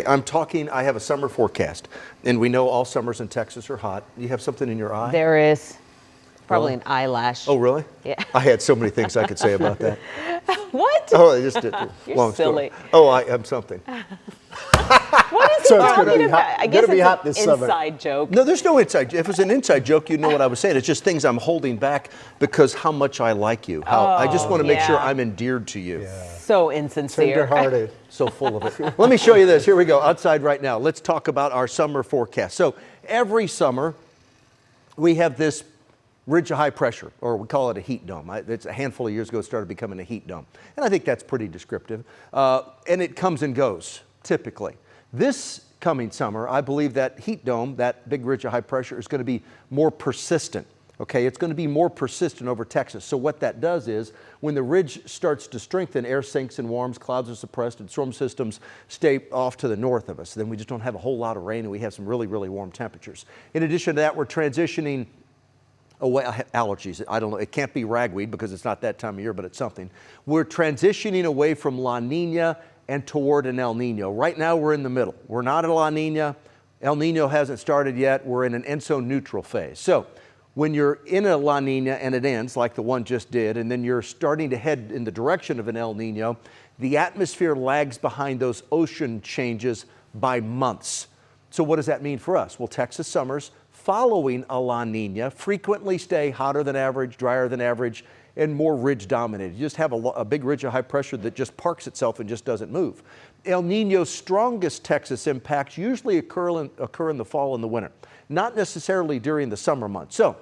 I have a summer forecast, and we know all summers in Texas are hot. You have something in your eye? There is. Probably Really? an eyelash. Oh, really? Yeah. I had so many things I could say about that. What? Oh, I just did. You're Long silly. story. Oh, I am something. What is he So it's gonna talking be about? hot- I guess gonna be it's hot an this summer. inside joke. No, there's no inside. If it was an inside joke, you'd know what I was saying. It's just things I'm holding back because how much I like you. I just want to make sure yeah. I'm endeared to you. So insincere. Tender-hearted. So full of it. Let me show you this. Here we go. Outside right now. Let's talk about our summer forecast. So every summer we have this ridge of high pressure, or we call it a heat dome. It's a handful of years ago it started becoming a heat dome. And I think that's pretty descriptive. And it comes and goes, typically. This coming summer, I believe that heat dome, that big ridge of high pressure, is going to be more persistent. Okay, it's going to be more persistent over Texas. So what that does is, when the ridge starts to strengthen, air sinks and warms, clouds are suppressed, and storm systems stay off to the north of us. Then we just don't have a whole lot of rain, and we have some really, really warm temperatures. In addition to that, we're transitioning away, allergies, I don't know, it can't be ragweed because it's not that time of year, but it's something. We're transitioning away from La Nina and toward an El Nino. Right now we're in the middle. We're not at La Nina. El Nino hasn't started yet. We're in an ENSO neutral phase. So when you're in a La Nina and it ends like the one just did, and then you're starting to head in the direction of an El Nino, the atmosphere lags behind those ocean changes by months. So what does that mean for us? Well, Texas summers following a La Nina frequently stay hotter than average, drier than average, and more ridge dominated. You just have a big ridge of high pressure that just parks itself and just doesn't move. El Nino's strongest Texas impacts usually occur in the fall and the winter, not necessarily during the summer months. So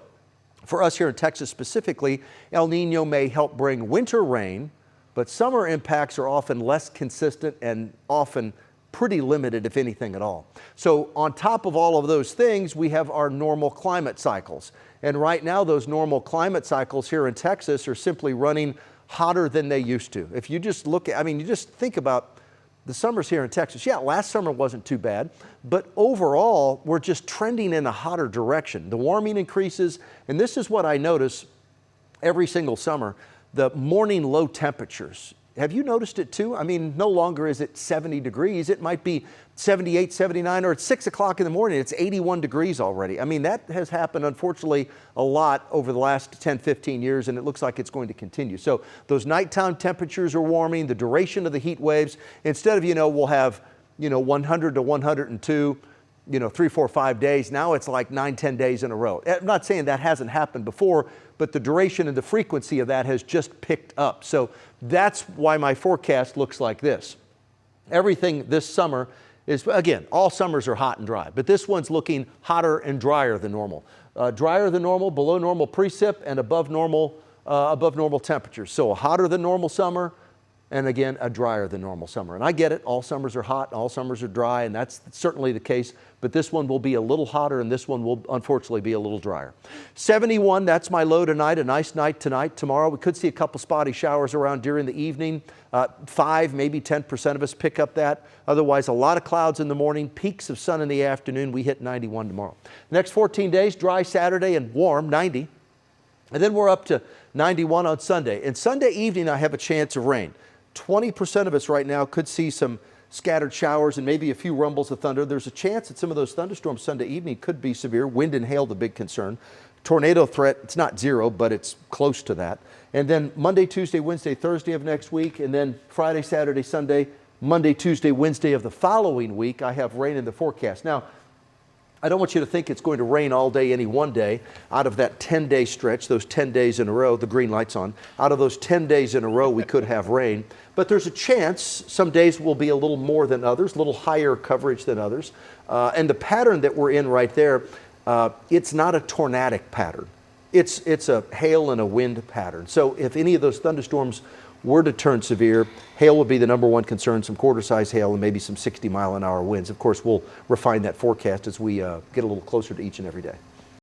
for us here in Texas specifically, El Nino may help bring winter rain, but summer impacts are often less consistent and often pretty limited, if anything at all. So on top of all of those things, we have our normal climate cycles. And right now, those normal climate cycles here in Texas are simply running hotter than they used to. If you just look at, you just think about the summers here in Texas. Yeah, last summer wasn't too bad, but overall, we're just trending in a hotter direction. The warming increases, and this is what I notice every single summer, the morning low temperatures. Have you noticed it too? No longer is it 70 degrees. It might be 78, 79, or at 6 o'clock in the morning, it's 81 degrees already. That has happened, unfortunately, a lot over the last 10, 15 years, and it looks like it's going to continue. So those nighttime temperatures are warming, the duration of the heat waves, instead of, we'll have, 100 to 102, 3, 4, 5 days. Now it's like 9, 10 days in a row. I'm not saying that hasn't happened before, but the duration and the frequency of that has just picked up. So that's why my forecast looks like this. Everything this summer is, again, all summers are hot and dry, but this one's looking hotter and drier than normal. Drier than normal, below normal precip, and above normal temperatures. So a hotter than normal summer, and again, a drier than normal summer. And I get it, all summers are hot, all summers are dry, and that's certainly the case, but this one will be a little hotter, and this one will unfortunately be a little drier. 71, that's my low tonight, a nice night tonight. Tomorrow, we could see a couple spotty showers around during the evening. 5, maybe 10% of us pick up that. Otherwise, a lot of clouds in the morning, peaks of sun in the afternoon. We hit 91 tomorrow. The next 14 days, dry Saturday and warm, 90. And then we're up to 91 on Sunday. And Sunday evening, I have a chance of rain. 20% of us right now could see some scattered showers and maybe a few rumbles of thunder. There's a chance that some of those thunderstorms Sunday evening could be severe. Wind and hail, the big concern. Tornado threat, it's not zero, but it's close to that. And then Monday, Tuesday, Wednesday, Thursday of next week, and then Friday, Saturday, Sunday, Monday, Tuesday, Wednesday of the following week, I have rain in the forecast. Now, I don't want you to think it's going to rain all day any one day. Out of that 10-day stretch, those 10 days in a row, the green light's on, out of those 10 days in a row, we could have rain. But there's a chance some days will be a little more than others, a little higher coverage than others. And the pattern that we're in right there, it's not a tornadic pattern. It's a hail and a wind pattern. So if any of those thunderstorms were to turn severe, hail would be the number one concern, some quarter-size hail and maybe some 60-mile-an-hour winds. Of course, we'll refine that forecast as we get a little closer to each and every day.